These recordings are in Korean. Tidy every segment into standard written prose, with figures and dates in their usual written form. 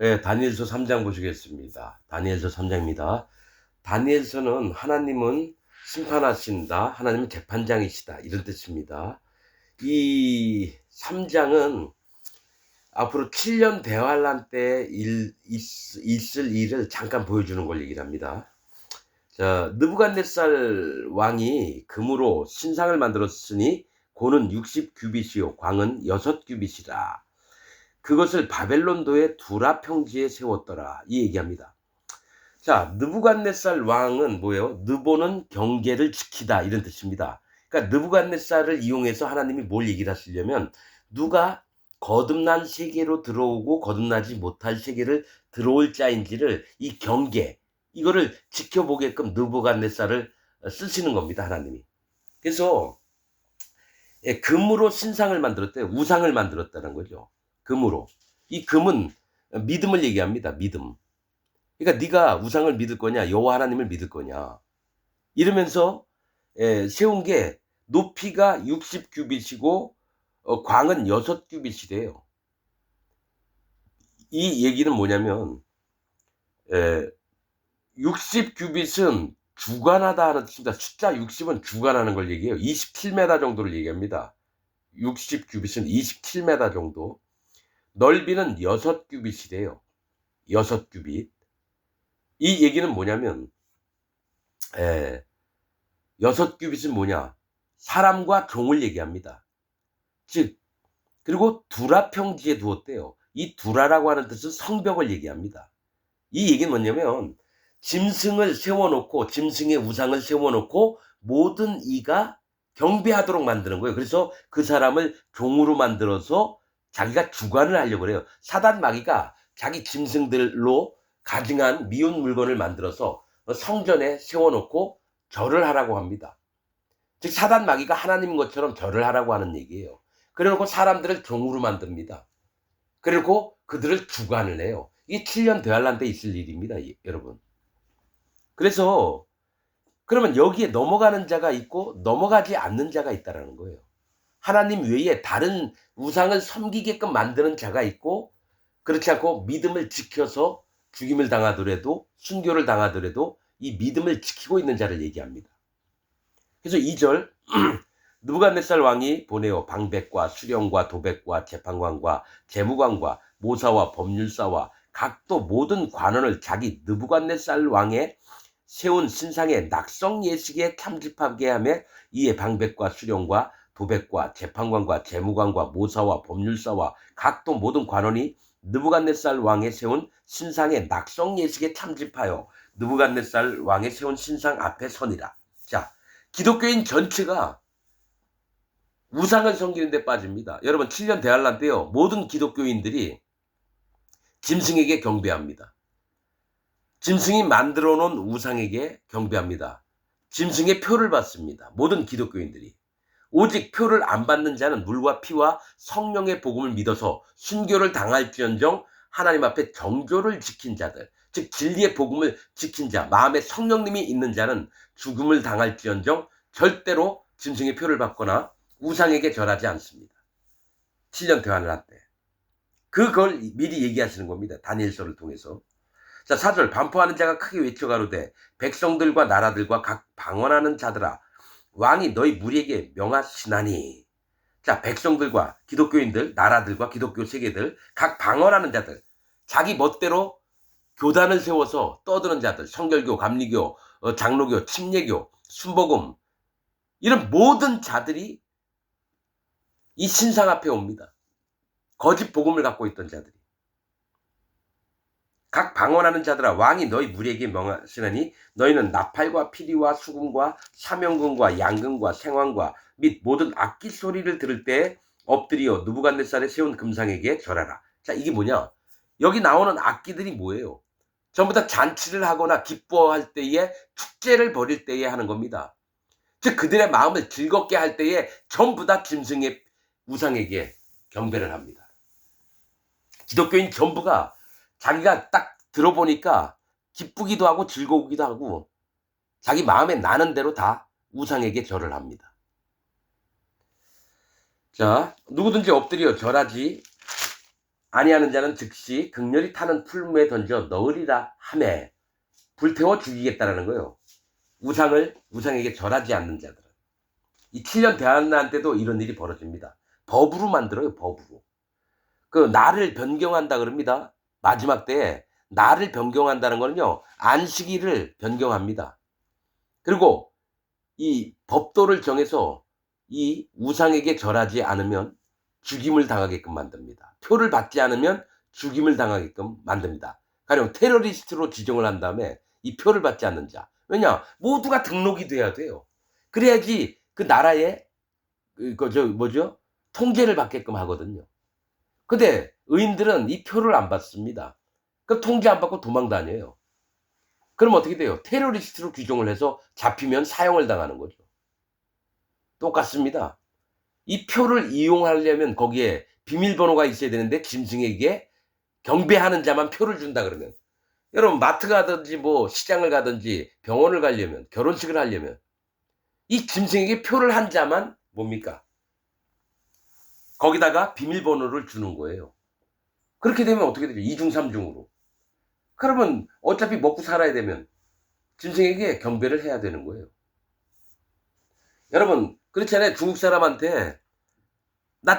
예, 다니엘서 3장 보시겠습니다. 다니엘서 3장입니다. 다니엘서는 하나님은 심판하신다, 하나님은 재판장이시다, 이런 뜻입니다. 이 3장은 앞으로 7년 대환란 때 있을 일을 잠깐 보여주는 걸 얘기를 합니다. 자, 느부갓네살 왕이 금으로 신상을 만들었으니 고는 60규빗이요 광은 6규빗이라. 그것을 바벨론도의 두라 평지에 세웠더라. 이 얘기합니다. 자, 느부갓네살 왕은 뭐예요? 느보는 경계를 지키다, 이런 뜻입니다. 그러니까 느부갓네살을 이용해서 하나님이 뭘 얘기를 하시려면, 누가 거듭난 세계로 들어오고 거듭나지 못할 세계를 들어올 자인지를, 이 경계, 이거를 지켜보게끔 느부갓네살을 쓰시는 겁니다, 하나님이. 그래서 금으로 신상을 만들었대요. 우상을 만들었다는 거죠. 금으로. 이 금은 믿음을 얘기합니다. 믿음. 그러니까 네가 우상을 믿을 거냐, 여호와 하나님을 믿을 거냐, 이러면서 세운 게 높이가 60규빗이고 광은 6규빗이래요. 이 얘기는 뭐냐면 60규빗은 주관하다 하는 뜻입니다. 숫자 60은 주관하는 걸 얘기해요. 27m 정도를 얘기합니다. 60규빗은 27m 정도. 넓이는 6규빗이래요. 6규빗. 이 얘기는 뭐냐면 6규빗은 뭐냐? 사람과 종을 얘기합니다. 즉, 그리고 두라 평지에 두었대요. 이 두라라고 하는 뜻은 성벽을 얘기합니다. 이 얘기는 뭐냐면 짐승을 세워놓고, 짐승의 우상을 세워놓고 모든 이가 경배하도록 만드는 거예요. 그래서 그 사람을 종으로 만들어서 자기가 주관을 하려고 그래요. 사단 마귀가 자기 짐승들로 가증한 미운 물건을 만들어서 성전에 세워놓고 절을 하라고 합니다. 즉 사단 마귀가 하나님인 것처럼 절을 하라고 하는 얘기예요. 그래놓고 사람들을 종으로 만듭니다. 그리고 그들을 주관을 해요. 이게 7년 대환란 때 있을 일입니다, 여러분. 그래서 그러면 여기에 넘어가는 자가 있고 넘어가지 않는 자가 있다라는 거예요. 하나님 외에 다른 우상을 섬기게끔 만드는 자가 있고, 그렇지 않고 믿음을 지켜서 죽임을 당하더라도, 순교를 당하더라도 이 믿음을 지키고 있는 자를 얘기합니다. 그래서 2절 느부갓네살 왕이 보내어 방백과 수령과 도백과 재판관과 재무관과 모사와 법률사와 각도 모든 관원을 자기 느부갓네살 왕의 세운 신상의 낙성 예식에 참집하게 하며, 이에 방백과 수령과 도백과 재판관과 재무관과 모사와 법률사와 각도 모든 관원이 느부갓네살 왕의 세운 신상의 낙성 예식에 참집하여 느부갓네살 왕의 세운 신상 앞에 서니라. 자, 기독교인 전체가 우상을 섬기는 데 빠집니다. 여러분, 7년 대환란 때요, 모든 기독교인들이 짐승에게 경배합니다. 짐승이 만들어 놓은 우상에게 경배합니다. 짐승의 표를 받습니다. 모든 기독교인들이. 오직 표를 안 받는 자는 물과 피와 성령의 복음을 믿어서 순교를 당할지언정 하나님 앞에 정교를 지킨 자들, 즉 진리의 복음을 지킨 자, 마음에 성령님이 있는 자는 죽음을 당할지언정 절대로 짐승의 표를 받거나 우상에게 절하지 않습니다. 7년 대환란 때. 그걸 미리 얘기하시는 겁니다. 다니엘서를 통해서. 자, 4절 반포하는 자가 크게 외쳐 가로되 백성들과 나라들과 각 방언하는 자들아, 왕이 너희 무리에게 명하시나니. 자, 백성들과 기독교인들, 나라들과 기독교 세계들, 각 방언하는 자들, 자기 멋대로 교단을 세워서 떠드는 자들, 성결교, 감리교, 장로교, 침례교, 순복음, 이런 모든 자들이 이 신상 앞에 옵니다. 거짓 복음을 갖고 있던 자들이. 각 방언하는 자들아, 왕이 너희 무리에게 명하시나니 너희는 나팔과 피리와 수금과 사명금과 양금과 생황과 및 모든 악기 소리를 들을 때 엎드려 느부갓네살에 세운 금상에게 절하라. 자, 이게 뭐냐? 여기 나오는 악기들이 뭐예요? 전부 다 잔치를 하거나 기뻐할 때에, 축제를 벌일 때에 하는 겁니다. 즉 그들의 마음을 즐겁게 할 때에 전부 다 짐승의 우상에게 경배를 합니다. 기독교인 전부가 자기가 딱 들어보니까 기쁘기도 하고 즐거우기도 하고 자기 마음에 나는 대로 다 우상에게 절을 합니다. 자, 누구든지 엎드려 절하지 아니하는 자는 즉시 극렬히 타는 풀무에 던져 넣으리라 하매 불태워 죽이겠다라는 거예요. 우상에게 절하지 않는 자들은. 이 7년 대환란 때도 이런 일이 벌어집니다. 법으로 만들어요. 법으로. 그 나를 변경한다 그럽니다. 마지막 때에 나를 변경한다는 거는요. 안식일을 변경합니다. 그리고 이 법도를 정해서 이 우상에게 절하지 않으면 죽임을 당하게끔 만듭니다. 표를 받지 않으면 죽임을 당하게끔 만듭니다. 가령 테러리스트로 지정을 한 다음에 이 표를 받지 않는 자. 왜냐? 모두가 등록이 돼야 돼요. 그래야지 그 나라의 통제를 받게끔 하거든요. 근데 의인들은 이 표를 안 받습니다. 그럼 통제 안 받고 도망 다녀요. 그럼 어떻게 돼요? 테러리스트로 규정을 해서 잡히면 사형을 당하는 거죠. 똑같습니다. 이 표를 이용하려면 거기에 비밀번호가 있어야 되는데 짐승에게 경배하는 자만 표를 준다 그러면 여러분 마트 가든지 뭐 시장을 가든지 병원을 가려면 결혼식을 하려면 이 짐승에게 표를 한 자만 뭡니까? 거기다가 비밀번호를 주는 거예요. 그렇게 되면 어떻게 되죠? 2중 3중으로. 그러면 어차피 먹고 살아야 되면 짐승에게 경배를 해야 되는 거예요. 여러분 그렇잖아요. 중국 사람한테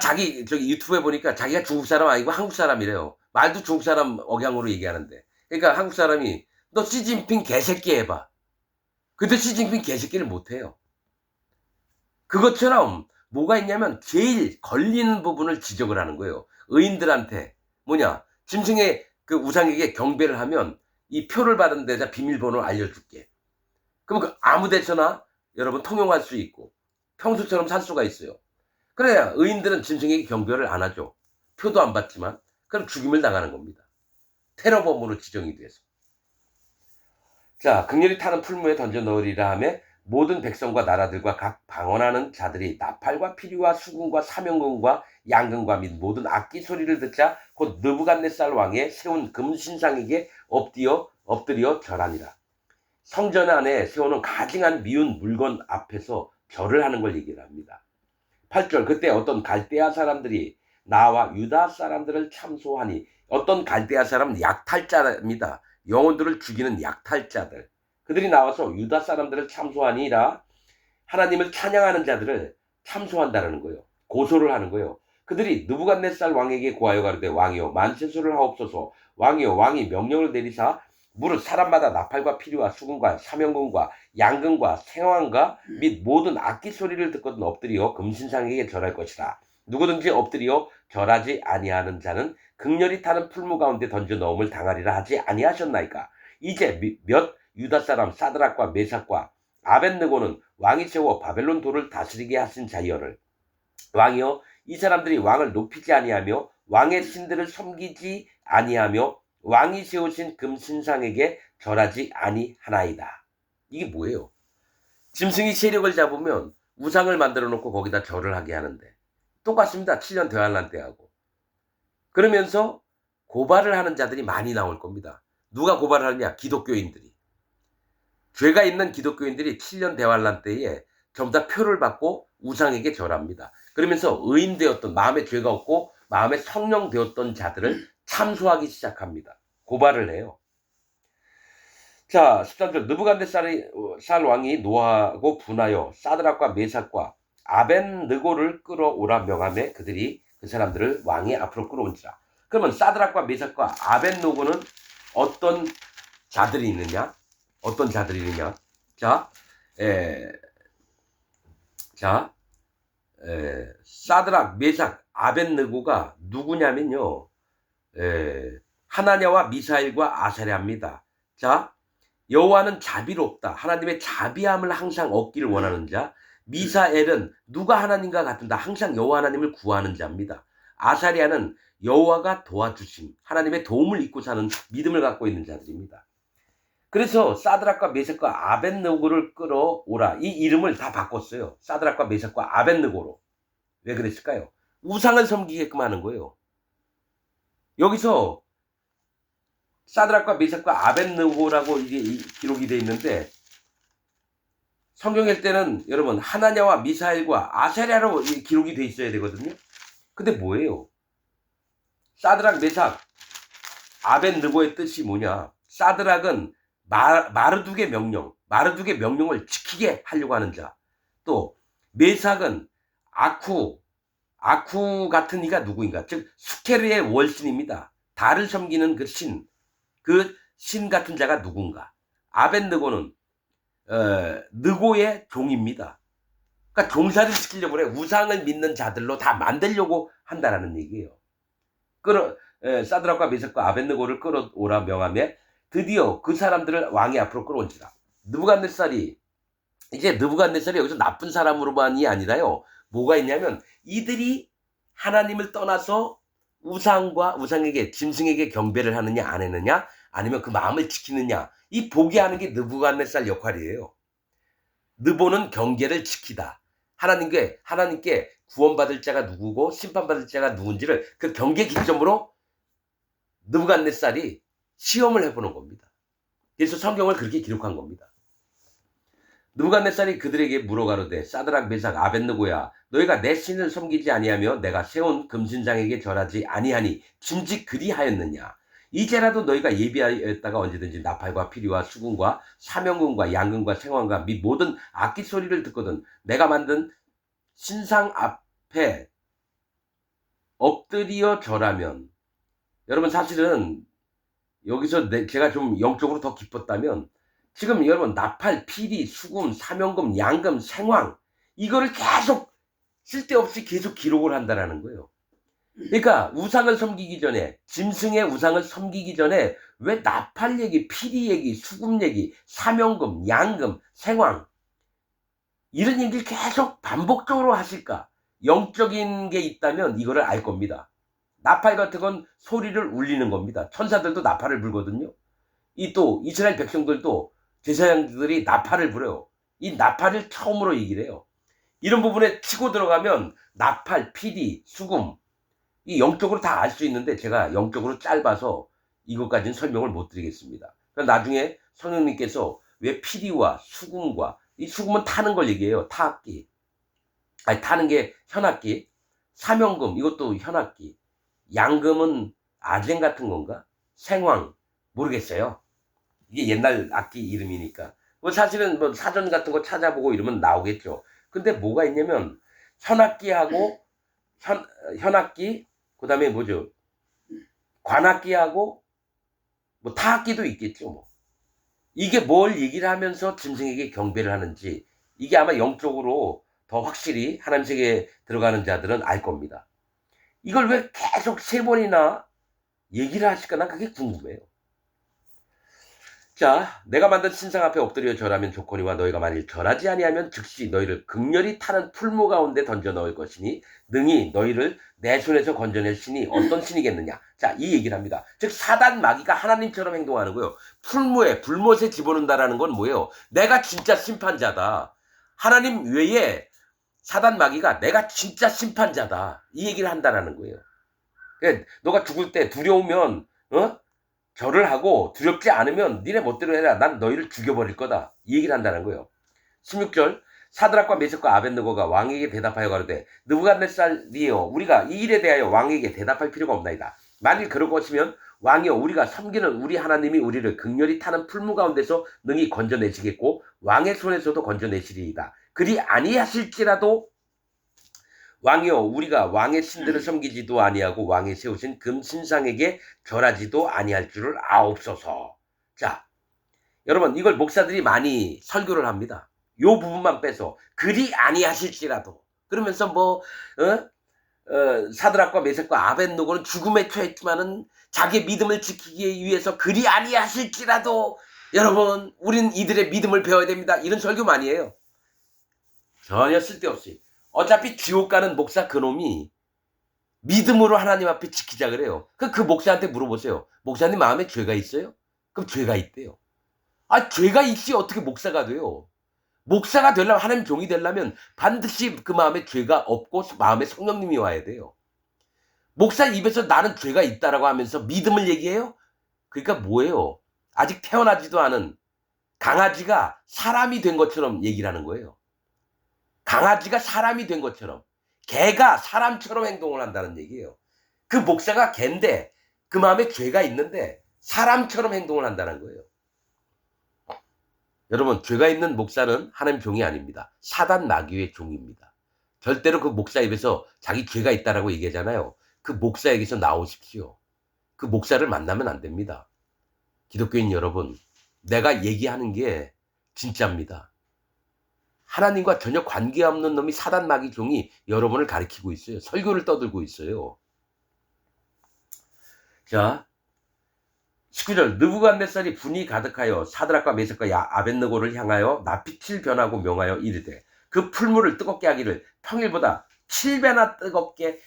저기 유튜브에 보니까 자기가 중국 사람 아니고 한국 사람이래요. 말도 중국 사람 억양으로 얘기하는데. 그러니까 한국 사람이 너 시진핑 개새끼 해봐. 근데 시진핑 개새끼를 못해요. 그것처럼 뭐가 있냐면 제일 걸리는 부분을 지적을 하는 거예요. 의인들한테 짐승의 그 우상에게 경배를 하면 이 표를 받은 데다 비밀번호를 알려줄게. 그럼 그 아무 데서나 여러분 통용할 수 있고 평소처럼 살 수가 있어요. 그래야 의인들은 짐승에게 경배를 안 하죠. 표도 안 받지만 그럼 죽임을 당하는 겁니다. 테러범으로 지정이 돼서. 자, 극렬히 타는 풀무에 던져 넣으리라 하며 모든 백성과 나라들과 각 방언하는 자들이 나팔과 피리와 수금과 사명금과 양금과 및 모든 악기 소리를 듣자 곧 느부갓네살 왕의 세운 금신상에게 엎드려 절하니라. 성전 안에 세우는 가증한 미운 물건 앞에서 절을 하는 걸 얘기를 합니다. 8절 그때 어떤 갈대아 사람들이 나와 유다 사람들을 참소하니 어떤 갈대아 사람은 약탈자입니다. 영혼들을 죽이는 약탈자들. 그들이 나와서 유다 사람들을 참소하니라 하나님을 찬양하는 자들을 참소한다라는 거예요. 고소를 하는 거예요. 그들이 느부갓네살 왕에게 고하여 가로되 왕이여 만세수를 하옵소서. 왕이여 왕이 명령을 내리사 무릇 사람마다 나팔과 피리와 수금과 사명금과 양금과 생황과 및 모든 악기 소리를 듣거든 엎드려 금신상에게 절할 것이라. 누구든지 엎드려 절하지 아니하는 자는 극렬히 타는 풀무 가운데 던져 넣음을 당하리라 하지 아니하셨나이까. 이제 몇 유다 사람 사드락과 메삭과 아벳느고는 왕이 세워 바벨론 도를 다스리게 하신 자이여를 왕이여 이 사람들이 왕을 높이지 아니하며 왕의 신들을 섬기지 아니하며 왕이 세우신 금신상에게 절하지 아니하나이다. 이게 뭐예요? 짐승이 세력을 잡으면 우상을 만들어 놓고 거기다 절을 하게 하는데 똑같습니다. 7년 대환란 때하고. 그러면서 고발을 하는 자들이 많이 나올 겁니다. 누가 고발을 하느냐? 기독교인들이. 죄가 있는 기독교인들이 7년 대환란 때에 전부 다 표를 받고 우상에게 절합니다. 그러면서 의인되었던 마음에 죄가 없고 마음에 성령 되었던 자들을 참소하기 시작합니다. 고발을 해요. 자, 13절 느부갓네살 왕이 노하고 분하여 사드락과 메삭과 아벳느고를 끌어오라 명하며 그들이 그 사람들을 왕의 앞으로 끌어온지라. 그러면 사드락과 메삭과 아벳느고는 어떤 자들이 있느냐? 어떤 자들이 있느냐? 사드락, 메삭, 아벳느고가 누구냐면요. 하나냐와 미사일과 아사랴입니다. 자, 여호와는 자비롭다. 하나님의 자비함을 항상 얻기를 원하는 자. 미사엘은 누가 하나님과 같은다. 항상 여호와 하나님을 구하는 자입니다. 아사랴는 여호와가 도와주심, 하나님의 도움을 잊고 사는 믿음을 갖고 있는 자들입니다. 그래서 사드락과 메삭과 아벳느고를 끌어오라. 이 이름을 다 바꿨어요. 사드락과 메삭과 아벳느고로. 왜 그랬을까요? 우상을 섬기게끔 하는 거예요. 여기서 사드락과 메삭과 아벳느고라고 이게 기록이 되어 있는데 성경일 때는 여러분 하나냐와 미사일과 아사랴로 기록이 되어 있어야 되거든요. 근데 뭐예요? 사드락, 메삭, 아벤느고의 뜻이 뭐냐? 사드락은 마르둑의 명령을 지키게 하려고 하는 자. 또 메삭은 아쿠 같은 이가 누구인가? 즉 수케르의 월신입니다. 달을 섬기는 그 신 같은 자가 누군가? 아벤느고는 느고의 종입니다. 그러니까 종살이를 시키려고 그래. 우상을 믿는 자들로 다 만들려고 한다라는 얘기예요. 사드락과 메삭과 아벤느고를 끌어오라 명함에 드디어 그 사람들을 왕의 앞으로 끌어온지라. 느부갓네살이 여기서 나쁜 사람으로만이 아니라요. 뭐가 있냐면 이들이 하나님을 떠나서 우상에게 짐승에게 경배를 하느냐 안 하느냐 아니면 그 마음을 지키느냐 이 보게 하는 게 느부갓네살 역할이에요. 느보는 경계를 지키다. 하나님께 구원받을 자가 누구고 심판받을 자가 누군지를 그 경계 기점으로 느부갓네살이 시험을 해보는 겁니다. 그래서 성경을 그렇게 기록한 겁니다. 느부갓네살이 그들에게 물어가로되 사드락 메삭 아벤느고야 너희가 내 신을 섬기지 아니하며 내가 세운 금신장에게 절하지 아니하니 짐짓 그리하였느냐. 이제라도 너희가 예비하였다가 언제든지 나팔과 피리와 수금과 사명금과 양금과 생황과 및 모든 악기 소리를 듣거든 내가 만든 신상 앞에 엎드려 절하면. 여러분 사실은 여기서 제가 좀 영적으로 더 기뻤다면 지금 여러분 나팔, 피리, 수금, 사명금, 양금, 생황 이거를 계속 쓸데없이 계속 기록을 한다라는 거예요. 그러니까 우상을 섬기기 전에 짐승의 우상을 섬기기 전에 왜 나팔 얘기, 피리 얘기, 수금 얘기, 사명금, 양금, 생황 이런 얘기를 계속 반복적으로 하실까? 영적인 게 있다면 이거를 알 겁니다. 나팔 같은 건 소리를 울리는 겁니다. 천사들도 나팔을 불거든요. 또 이스라엘 백성들도 제사장들이 나팔을 불어요. 이 나팔을 처음으로 얘기를 해요. 이런 부분에 치고 들어가면 나팔, 피리, 수금 이 영적으로 다 알 수 있는데 제가 영적으로 짧아서 이것까지는 설명을 못 드리겠습니다. 그러니까 나중에 성령님께서 왜 피리와 수금과 이 수금은 타는 걸 얘기해요. 타악기. 아니 타는 게 현악기. 사명금 이것도 현악기. 양금은 아쟁 같은 건가? 생황 모르겠어요. 이게 옛날 악기 이름이니까. 뭐 사실은 뭐 사전 같은 거 찾아보고 이러면 나오겠죠. 근데 뭐가 있냐면 현악기하고 현악기 그다음에 뭐죠? 관악기하고 뭐 타악기도 있겠죠. 뭐. 이게 뭘 얘기를 하면서 짐승에게 경배를 하는지 이게 아마 영적으로 더 확실히 하나님 세계에 들어가는 자들은 알 겁니다. 이걸 왜 계속 3번이나 얘기를 하실까? 난 그게 궁금해요. 자, 내가 만든 신상 앞에 엎드려 절하면 좋거니와 너희가 만일 절하지 아니하면 즉시 너희를 극렬히 타는 풀무 가운데 던져 넣을 것이니 능히 너희를 내 손에서 건져낼 신이 어떤 신이겠느냐. 자, 이 얘기를 합니다. 즉 사단 마귀가 하나님처럼 행동하는 거예요. 풀무에 불못에 집어넣는다라는 건 뭐예요? 내가 진짜 심판자다. 하나님 외에 사단 마귀가 내가 진짜 심판자다. 이 얘기를 한다라는 거예요. 그러니까 너가 죽을 때 두려우면 절을 하고 두렵지 않으면 니네 멋대로 해라. 난 너희를 죽여버릴 거다. 이 얘기를 한다는 거예요. 16절 사드락과 메삭과 아벤느고가 왕에게 대답하여 가로되 느부갓네살이여 우리가 이 일에 대하여 왕에게 대답할 필요가 없나이다. 만일 그럴 것이면 왕이여 우리가 섬기는 우리 하나님이 우리를 극렬히 타는 풀무 가운데서 능히 건져내시겠고 왕의 손에서도 건져내시리이다. 그리 아니하실지라도 왕이여 우리가 왕의 신들을 섬기지도 아니하고 왕이 세우신 금신상에게 절하지도 아니할 줄을 아옵소서. 자, 여러분 이걸 목사들이 많이 설교를 합니다. 요 부분만 빼서 그리 아니하실지라도 그러면서 사드락과 메삭과 아벤느고는 죽음에 처했지만은 자기 믿음을 지키기 위해서 그리 아니하실지라도 여러분 우린 이들의 믿음을 배워야 됩니다. 이런 설교 많이 해요. 전혀 쓸데없이. 어차피 지옥 가는 목사 그놈이 믿음으로 하나님 앞에 지키자 그래요. 그 목사한테 물어보세요. 목사님 마음에 죄가 있어요? 그럼 죄가 있대요. 아, 죄가 있지 어떻게 목사가 돼요? 목사가 되려면 하나님 종이 되려면 반드시 그 마음에 죄가 없고 마음에 성령님이 와야 돼요. 목사 입에서 나는 죄가 있다라고 하면서 믿음을 얘기해요? 그러니까 뭐예요? 아직 태어나지도 않은 강아지가 사람이 된 것처럼 얘기를 하는 거예요. 강아지가 사람이 된 것처럼 개가 사람처럼 행동을 한다는 얘기예요. 그 목사가 갠데 그 마음에 죄가 있는데 사람처럼 행동을 한다는 거예요. 여러분, 죄가 있는 목사는 하나님 종이 아닙니다. 사단 마귀의 종입니다. 절대로 그 목사 입에서 자기 죄가 있다라고 얘기하잖아요. 그 목사에게서 나오십시오. 그 목사를 만나면 안 됩니다. 기독교인 여러분, 내가 얘기하는 게 진짜입니다. 하나님과 전혀 관계없는 놈이 사단 마귀 종이 여러분을 가리키고 있어요. 설교를 떠들고 있어요. 자, 19절 느부갓네살이 분이 가득하여 사드락과 메삭과 아벳느고를 향하여 낯빛을 변하고 명하여 이르되 그 풀물을 뜨겁게 하기를 평일보다 7배나 뜨겁게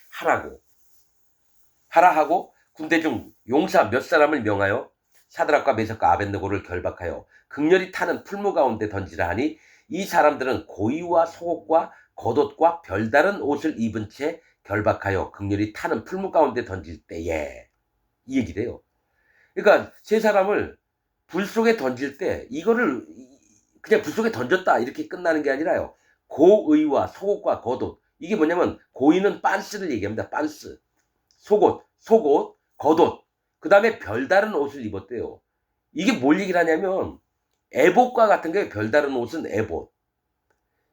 하라 하고 군대 중 용사 몇 사람을 명하여 사드락과 메삭과 아벳느고를 결박하여 극렬히 타는 풀무 가운데 던지라 하니 이 사람들은 고이와 속옷과 겉옷과 별다른 옷을 입은 채 결박하여 극렬히 타는 풀무 가운데 던질 때에 이 얘기래요. 그러니까 세 사람을 불 속에 던질 때 이거를 그냥 불 속에 던졌다 이렇게 끝나는 게 아니라요. 고의와 속옷과 겉옷, 이게 뭐냐면 고의는 빤스를 얘기합니다. 빤스, 속옷, 겉옷, 그 다음에 별다른 옷을 입었대요. 이게 뭘 얘기를 하냐면 에봇과 같은 게 별다른 옷은 에봇.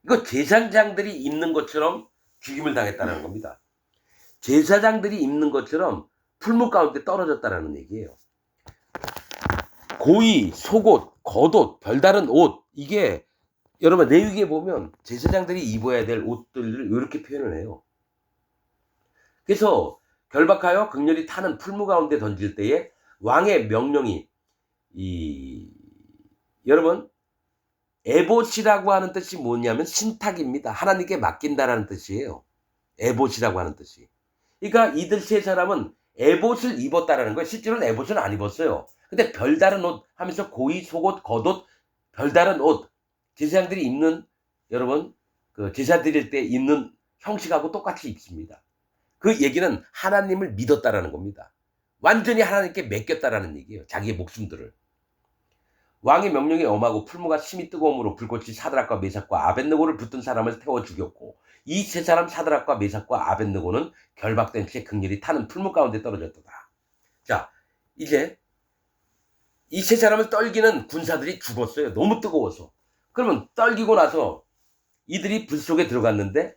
이거 제사장들이 입는 것처럼 죽임을 당했다는 겁니다. 제사장들이 입는 것처럼 풀무 가운데 떨어졌다는 얘기예요. 고의, 속옷, 겉옷, 별다른 옷, 이게 여러분 레위기에 보면 제사장들이 입어야 될 옷들을 이렇게 표현을 해요. 그래서 결박하여 극렬히 타는 풀무 가운데 던질 때에 왕의 명령이 여러분 에봇이라고 하는 뜻이 뭐냐면 신탁입니다. 하나님께 맡긴다라는 뜻이에요. 에봇이라고 하는 뜻이. 그러니까 이들 세 사람은 에봇을 입었다라는 거예요. 실제로는 에봇은 안 입었어요. 근데 별다른 옷 하면서 고의, 속옷, 겉옷, 별다른 옷, 제사장들이 입는, 여러분 그 제사 드릴 때 입는 형식하고 똑같이 입습니다. 그 얘기는 하나님을 믿었다라는 겁니다. 완전히 하나님께 맡겼다라는 얘기예요. 자기의 목숨들을. 왕의 명령이 엄하고 풀무가 심히 뜨거움으로 불꽃이 사드락과 메삭과 아벳느고를 붙든 사람을 태워 죽였고 이 세 사람 사드락과 메삭과 아벳느고는 결박된 채 극렬히 타는 풀무 가운데 떨어졌도다. 자, 이제 이 세 사람을 떨기는 군사들이 죽었어요. 너무 뜨거워서. 그러면 떨기고 나서 이들이 불 속에 들어갔는데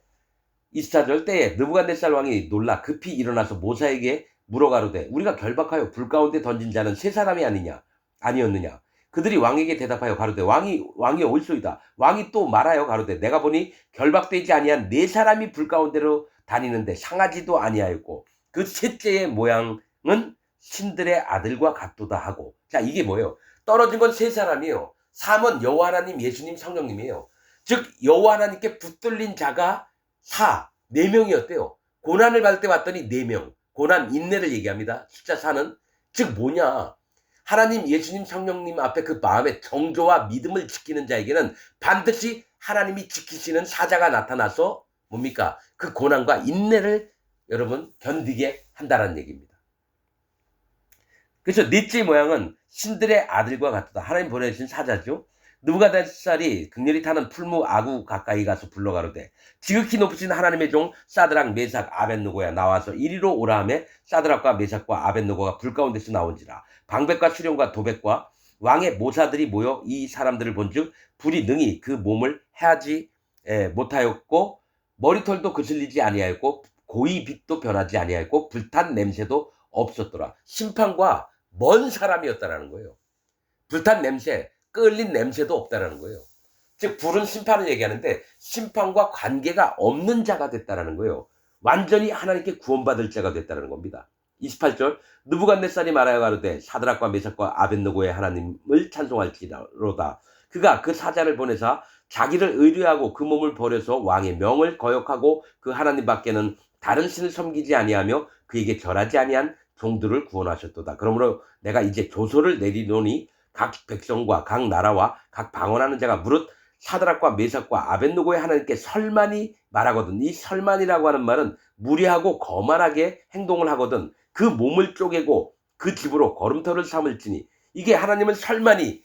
24절 때에 느부갓네살 왕이 놀라 급히 일어나서 모사에게 물어가로되 우리가 결박하여 불 가운데 던진 자는 세 사람이 아니었느냐. 그들이 왕에게 대답하여 가로되 왕이 옳소이다. 왕이 또 말하여 가로되 내가 보니 결박되지 아니한 네 사람이 불 가운데로 다니는데 상하지도 아니하였고 그 셋째의 모양은 신들의 아들과 같도다 하고. 자, 이게 뭐예요? 떨어진 건 세 사람이에요. 3은 여호와 하나님, 예수님, 성령님이에요. 즉 여호와 하나님께 붙들린 자가 4명이었대요. 고난을 받을 때 왔더니 4명. 고난, 인내를 얘기합니다. 숫자 4는. 즉 뭐냐? 하나님, 예수님, 성령님 앞에 그 마음의 정조와 믿음을 지키는 자에게는 반드시 하나님이 지키시는 사자가 나타나서 뭡니까? 그 고난과 인내를 여러분 견디게 한다는 얘기입니다. 그래서 넷째 모양은 신들의 아들과 같다. 하나님 보내주신 사자죠. 느부갓네살이 극렬히 타는 풀무 아구 가까이 가서 불러가로되 지극히 높으신 하나님의 종 사드락 메삭 아벳느고야 나와서 이리로 오라 하매 사드락과 메삭과 아벳느고가 불 가운데서 나온지라. 방백과 수령과 도백과 왕의 모사들이 모여 이 사람들을 본즉 불이 능히 그 몸을 해하지 못하였고 머리털도 거슬리지 아니하였고 고이 빛도 변하지 아니하였고 불탄 냄새도 없었더라. 심판과 먼 사람이었다라는 거예요. 불탄 냄새, 끓린 냄새도 없다라는 거예요. 즉 불은 심판을 얘기하는데 심판과 관계가 없는 자가 됐다라는 거예요. 완전히 하나님께 구원받을 자가 됐다라는 겁니다. 28절 느부갓네살이 말하여 가로되 사드락과 메삭과 아벳느고의 하나님을 찬송할지로다. 그가 그 사자를 보내사 자기를 의뢰하고 그 몸을 버려서 왕의 명을 거역하고 그 하나님 밖에는 다른 신을 섬기지 아니하며 그에게 절하지 아니한 종들을 구원하셨도다. 그러므로 내가 이제 조서를 내리노니 각 백성과 각 나라와 각 방언하는 자가 무릇 사드락과 메삭과 아벳느고의 하나님께 설만이 말하거든. 이 설만이라고 하는 말은 무리하고 거만하게 행동을 하거든 그 몸을 쪼개고 그 집으로 걸음터를 삼을지니. 이게 하나님은 설만이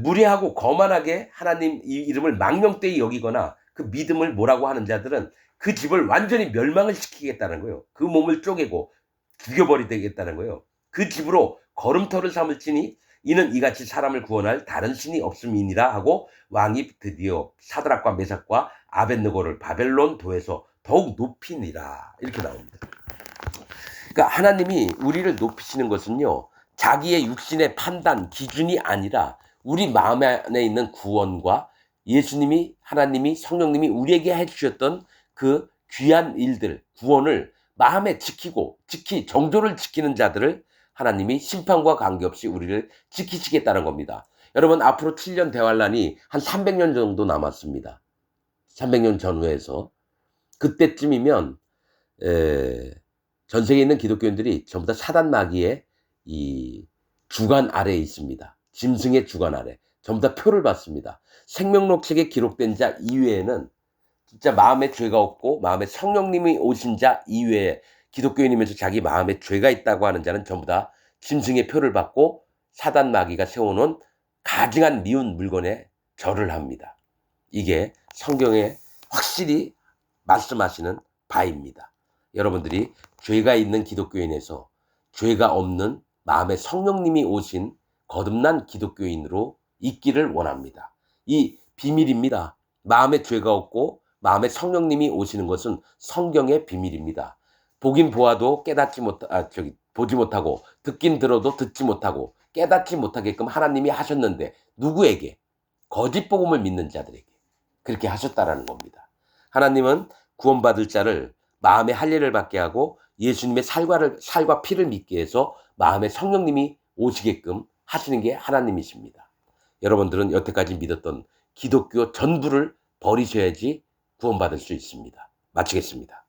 무리하고 거만하게 하나님 이름을 망령되이 여기거나 그 믿음을 뭐라고 하는 자들은 그 집을 완전히 멸망을 시키겠다는 거예요. 그 몸을 쪼개고 죽여버리겠다는 거예요. 그 집으로 걸음터를 삼을지니 이는 이같이 사람을 구원할 다른 신이 없음이니라 하고 왕이 드디어 사드락과 메삭과 아벳느고를 바벨론 도에서 더욱 높이니라. 이렇게 나옵니다. 그러니까 하나님이 우리를 높이시는 것은요, 자기의 육신의 판단, 기준이 아니라 우리 마음 안에 있는 구원과 예수님이, 하나님이, 성령님이 우리에게 해주셨던 그 귀한 일들, 구원을 마음에 지키고, 정조를 지키는 자들을 하나님이 심판과 관계없이 우리를 지키시겠다는 겁니다. 여러분, 앞으로 7년 대환란이 한 300년 정도 남았습니다. 300년 전후에서. 그때쯤이면, 전 세계에 있는 기독교인들이 전부 다 사단 마귀의 이 주관 아래에 있습니다. 짐승의 주관 아래. 전부 다 표를 받습니다. 생명록 책에 기록된 자 이외에는 진짜 마음에 죄가 없고 마음에 성령님이 오신 자 이외에 기독교인이면서 자기 마음에 죄가 있다고 하는 자는 전부 다 짐승의 표를 받고 사단 마귀가 세워놓은 가증한 미운 물건에 절을 합니다. 이게 성경에 확실히 말씀하시는 바입니다. 여러분들이 죄가 있는 기독교인에서 죄가 없는 마음에 성령님이 오신 거듭난 기독교인으로 있기를 원합니다. 이 비밀입니다. 마음에 죄가 없고 마음에 성령님이 오시는 것은 성경의 비밀입니다. 보긴 보아도 보지 못하고 듣긴 들어도 듣지 못하고 깨닫지 못하게끔 하나님이 하셨는데 누구에게? 거짓 복음을 믿는 자들에게 그렇게 하셨다라는 겁니다. 하나님은 구원받을 자를 마음에 할례를 받게 하고 예수님의 살과 피를 믿게 해서 마음에 성령님이 오시게끔 하시는 게 하나님이십니다. 여러분들은 여태까지 믿었던 기독교 전부를 버리셔야지 구원받을 수 있습니다. 마치겠습니다.